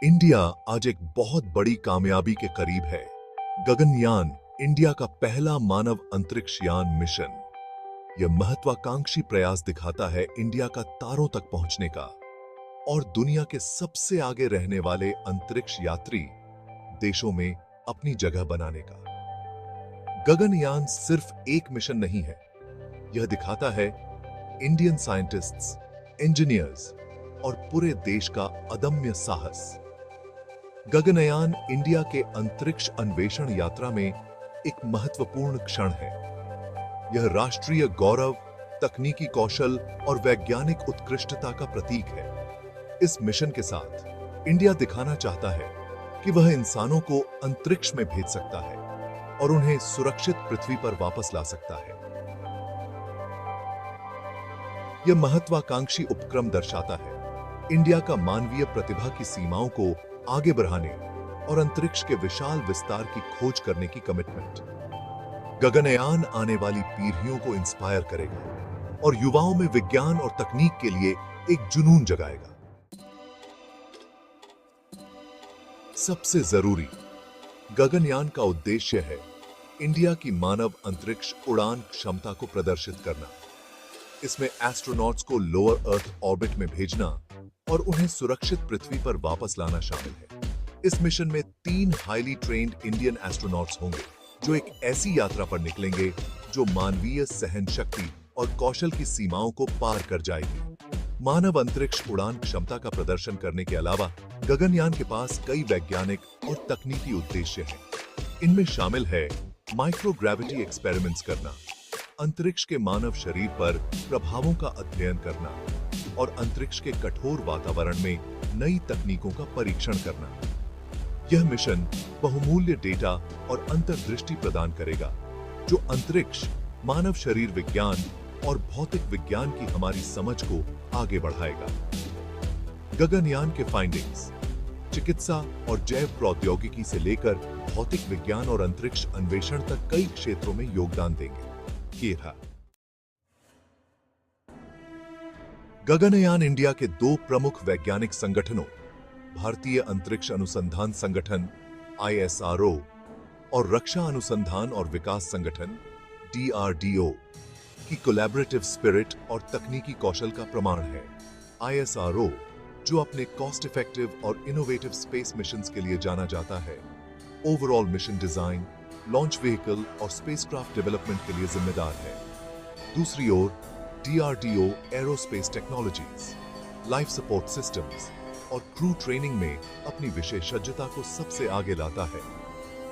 India आज एक बहुत बड़ी कामयाबी के करीब है। गगनयान इंडिया का पहला मानव अंतरिक्ष यान मिशन। यह महत्वाकांक्षी प्रयास दिखाता है इंडिया का तारों तक पहुंचने का और दुनिया के सबसे आगे रहने वाले अंतरिक्ष यात्री देशों में अपनी जगह बनाने का। गगनयान सिर्फ एक मिशन नहीं है, यह दिखाता है इंडियन साइंटिस्ट्स, इंजीनियर्स और पूरे देश का अदम्य साहस। गगनयान इंडिया के अंतरिक्ष अन्वेषण यात्रा में एक महत्वपूर्ण क्षण है। यह राष्ट्रीय गौरव, तकनीकी कौशल और वैज्ञानिक उत्कृष्टता का प्रतीक है। इस मिशन के साथ इंडिया दिखाना चाहता है कि वह इंसानों को अंतरिक्ष में भेज सकता है और उन्हें सुरक्षित पृथ्वी पर वापस ला सकता है। यह महत्वाकांक्षी उपक्रम दर्शाता है इंडिया का मानवीय प्रतिभा की सीमाओं को आगे बढ़ाने और अंतरिक्ष के विशाल विस्तार की खोज करने की कमिटमेंट। गगनयान आने वाली पीढ़ियों को इंस्पायर करेगा और युवाओं में विज्ञान और तकनीक के लिए एक जुनून जगाएगा। सबसे जरूरी, गगनयान का उद्देश्य है इंडिया की मानव अंतरिक्ष उड़ान क्षमता को प्रदर्शित करना। इसमें एस्ट्रोनॉट्स को लोअर अर्थ ऑर्बिट में भेजना और उन्हें सुरक्षित पृथ्वी पर वापस लाना शामिल है। इस मिशन में 3 हाईली ट्रेन्ड इंडियन एस्ट्रोनॉट्स होंगे जो एक ऐसी यात्रा पर निकलेंगे जो मानवीय सहन शक्ति और कौशल की सीमाओं को पार कर जाएगी। मानव अंतरिक्ष उड़ान क्षमता का प्रदर्शन करने के अलावा गगनयान के पास कई वैज्ञानिक और तकनीकी उद्देश्य हैं। इनमें शामिल है माइक्रोग्रेविटी एक्सपेरिमेंट्स करना, अंतरिक्ष के मानव शरीर पर प्रभावों का अध्ययन करना और अंतरिक्ष के कठोर वातावरण में नई तकनीकों का परीक्षण करना। यह मिशन बहुमूल्य डेटा और अंतर्दृष्टि प्रदान करेगा जो अंतरिक्ष, मानव शरीर विज्ञान और भौतिक विज्ञान की हमारी समझ को आगे बढ़ाएगा। गगनयान के फाइंडिंग्स चिकित्सा और जैव प्रौद्योगिकी से लेकर भौतिक विज्ञान और अंतरिक्ष अन्वेषण तक कई क्षेत्रों में योगदान देंगे। गगनयान इंडिया के 2 प्रमुख वैज्ञानिक संगठनों, भारतीय अंतरिक्ष अनुसंधान संगठन (ISRO) और रक्षा अनुसंधान और विकास संगठन (DRDO) की कोलैबोरेटिव स्पिरिट और तकनीकी कौशल का प्रमाण है। ISRO, जो अपने कॉस्ट इफेक्टिव और इनोवेटिव स्पेस मिशंस के लिए जाना जाता है, overall mission design, launch vehicle और स्पेसक्राफ्ट डेवलपमेंट के लिए जिम्मेदार है। दूसरी ओर DRDO aerospace technologies, life support systems और क्रू ट्रेनिंग में अपनी विशेषज्ञता को सबसे आगे लाता है।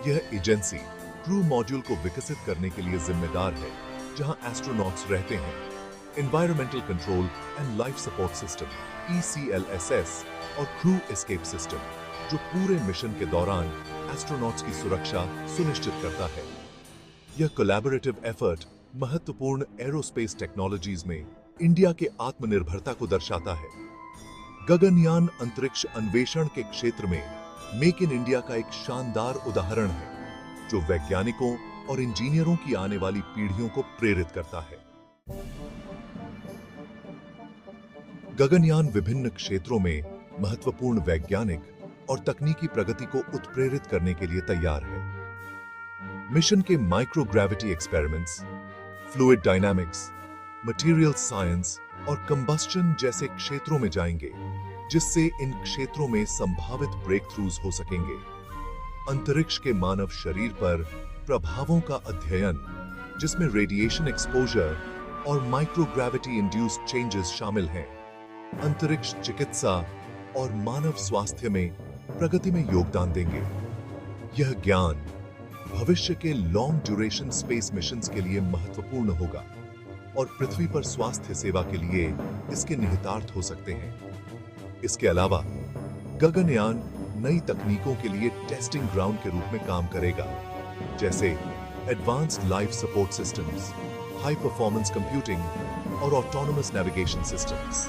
यह एजेंसी क्रू मॉड्यूल को विकसित करने के लिए जिम्मेदार है, जहां एस्ट्रोनॉट्स रहते हैं। Environmental control and life support system (ECLSS) और क्रू एस्केप सिस्टम, जो पूरे मिशन के दौरान एस्ट्रोनॉट्स की सुरक्षा सुनिश्चित करता है। यह कोलैबोरेटिव एफर्ट महत्वपूर्ण एरोस्पेस टेक्नोलॉजीज में इंडिया के आत्मनिर्भरता को दर्शाता है। गगनयान अंतरिक्ष अन्वेषण के क्षेत्र में मेक इन इंडिया का एक शानदार उदाहरण है, जो वैज्ञानिकों और इंजीनियरों की आने वाली पीढ़ियों को प्रेरित करता है। गगनयान विभिन्न क्षेत्रों में महत्वपूर्ण वैज्ञानिक और तकनीकी प्रगति को उत्प्रेरित करने के लिए तैयार है। मिशन के microgravity experiments, fluid dynamics, material science और कंबस्शन जैसे क्षेत्रों में जाएंगे, जिससे इन क्षेत्रों में संभावित ब्रेकथ्रूज हो सकेंगे। अंतरिक्ष के मानव शरीर पर प्रभावों का अध्ययन, जिसमें रेडिएशन एक्सपोजर और माइक्रोग्रेविटी इंड्यूस्ड चेंजेस शामिल हैं, अंतरिक्ष चिकित्सा और मानव स्वास्थ्य में प्रगति में योगदान देंगे। यह ज्ञान भविष्य के लॉन्ग ड्यूरेशन स्पेस मिशंस के लिए महत्वपूर्ण होगा और पृथ्वी पर स्वास्थ्य सेवा के लिए इसके निहितार्थ हो सकते हैं। इसके अलावा गगनयान नई तकनीकों के लिए टेस्टिंग ग्राउंड के रूप में काम करेगा, जैसे advanced life support systems, high performance computing और ऑटोनोमस नेविगेशन सिस्टम्स।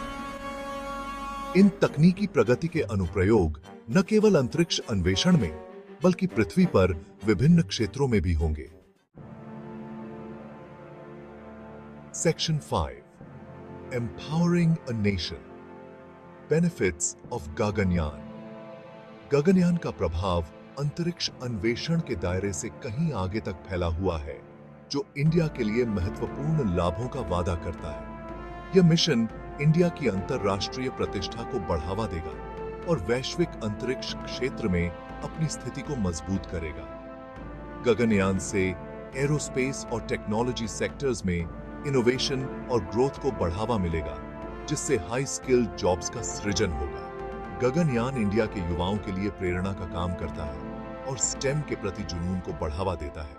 इन तकनीकी प्रगति के अनुप्रयोग न केवल अंतरिक्ष अन्वेषण में बल्कि पृथ्वी पर विभिन्न क्षेत्रों में भी होंगे। Section 5, empowering a nation, benefits of Gaganyaan. Gaganyaan का प्रभाव अंतरिक्ष अन्वेषण के दायरे से कहीं आगे तक फैला हुआ है, जो इंडिया के लिए महत्वपूर्ण लाभों का वादा करता है। यह मिशन इंडिया की अंतरराष्ट्रीय प्रतिष्ठा को बढ़ावा देगा और वैश्विक अंतरिक्ष क्षेत्र में अपनी स्थिति को मजबूत करेगा। गगनयान से एरोस्पेस और टेक्नोलॉजी सेक्टर्स में इनोवेशन और ग्रोथ को बढ़ावा मिलेगा, जिससे हाई स्किल्ड जॉब्स का सृजन होगा। गगनयान इंडिया के युवाओं के लिए प्रेरणा का काम करता है और स्टेम के प्रति जुनून को बढ़ावा देता है।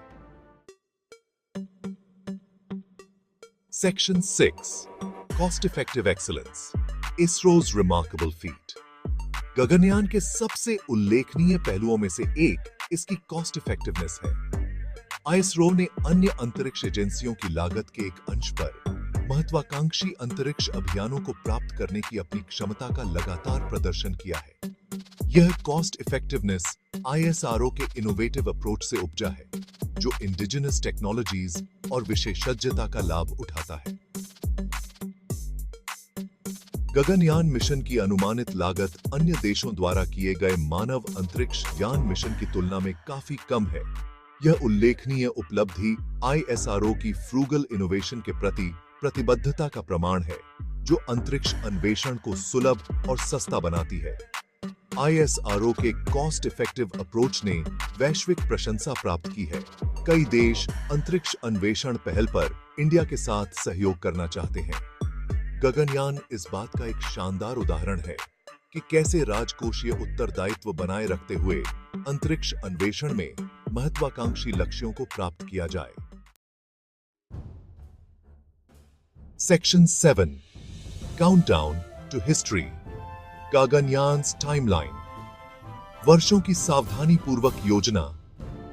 Section 6 cost effective excellence, ISRO's remarkable feat. Gaganyaan के सबसे उल्लेखनीय पहलुओं में से एक इसकी कॉस्ट इफेक्टिवनेस है। इसरो ने अन्य अंतरिक्ष एजेंसियों की लागत के एक अंश पर महत्वाकांक्षी अंतरिक्ष अभियानों को प्राप्त करने की अपनी क्षमता का लगातार प्रदर्शन किया है। यह कॉस्ट इफेक्टिवनेस ISRO के इनोवेटिव अप्रोच से उपजा है, जो इंडिजिनस टेक्नोलॉजीज और विशेषज्ञता का लाभ उठाता है। गगनयान मिशन की अनुमानित लागत अन्य देशों द्वारा किए गए मानव अंतरिक्ष यान मिशन की तुलना में काफी कम है। यह उल्लेखनीय उपलब्धि ISRO की फ्रूगल इनोवेशन के प्रति प्रतिबद्धता का प्रमाण है, जो अंतरिक्ष अन्वेषण को सुलभ और सस्ता बनाती है। ISRO के कॉस्ट इफेक्टिव अप्रोच ने वैश्विक प्रशंसा प्राप्त की है। कई देश अंतरिक्ष अन्वेषण पहल पर इंडिया के साथ सहयोग करना चाहते हैं। गगनयान इस बात का एक शानदार उदाहरण है कि कैसे राजकोषीय उत्तरदायित्व बनाए रखते हुए अंतरिक्ष अन्वेषण में महत्वाकांक्षी लक्ष्यों को प्राप्त किया जाए। Section 7 countdown to history, Gaganyaan's timeline. वर्षों की सावधानीपूर्वक योजना,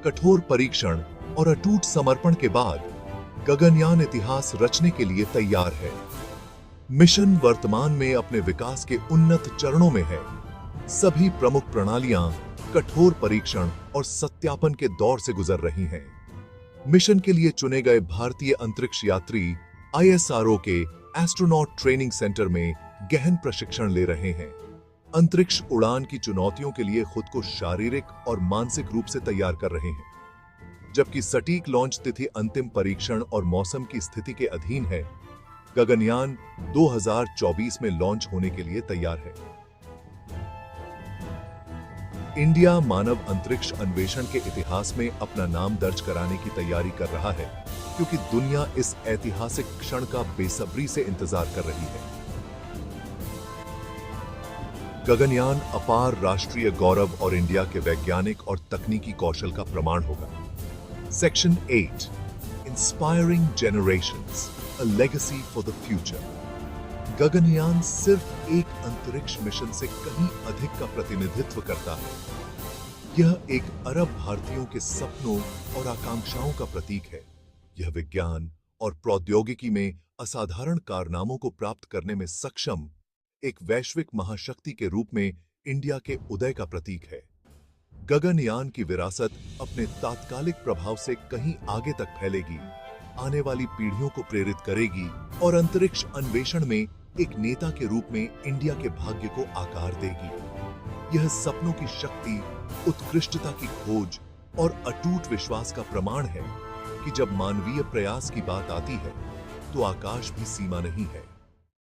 कठोर परीक्षण और अटूट समर्पण के बाद गगनयान इतिहास रचने के लिए तैयार है। मिशन वर्तमान में अपने विकास के उन्नत चरणों में है। सभी प्रमुख प्रणालियां कठोर परीक्षण और सत्यापन के दौर से गुजर रही हैं। मिशन के लिए चुने गए भारतीय अंतरिक्ष यात्री ISRO के एस्ट्रोनॉट ट्रेनिंग सेंटर में गहन प्रशिक्षण ले रहे हैं। अंतरिक्ष उड़ान की चुनौतियों के लिए खुद को शारीरिक और मानसिक रूप से तैयार कर रहे हैं। जबकि सटीक लॉन्च तिथि अंतिम परीक्षण और मौसम की स्थिति के अधीन है, गगनयान 2024 में लॉन्च होने के लिए तैयार है। इंडिया मानव अंतरिक्ष अन्वेषण के इतिहास में अपना नाम दर्ज कराने की तैयारी कर रहा है, क्योंकि दुनिया इस ऐतिहासिक क्षण का बेसब्री से इंतजार कर रही है। गगनयान अपार राष्ट्रीय गौरव और इंडिया के वैज्ञानिक और तकनीकी कौशल का प्रमाण होगा। Section 8 inspiring generations, a legacy for the future. Gaganyaan सिर्फ एक अंतरिक्ष मिशन से कहीं अधिक का प्रतिनिधित्व करता है। यह एक अरब भारतीयों के सपनों और आकांक्षाओं का प्रतीक है। यह विज्ञान और प्रौद्योगिकी में असाधारण कारनामों को प्राप्त करने में सक्षम एक वैश्विक महाशक्ति के रूप में इंडिया के उदय का प्रतीक है। गगनयान की विरासत अपने तात्कालिक प्रभाव से कहीं आगे तक फैलेगी, आने वाली पीढ़ियों को प्रेरित करेगी और अंतरिक्ष अन्वेषण में एक नेता के रूप में इंडिया के भाग्य को आकार देगी। यह सपनों की शक्ति, उत्कृष्टता की खोज और अटूट विश्वास का प्रमाण है कि जब मानवीय प्रयास की बात आती है तो आकाश भी सीमा नहीं है।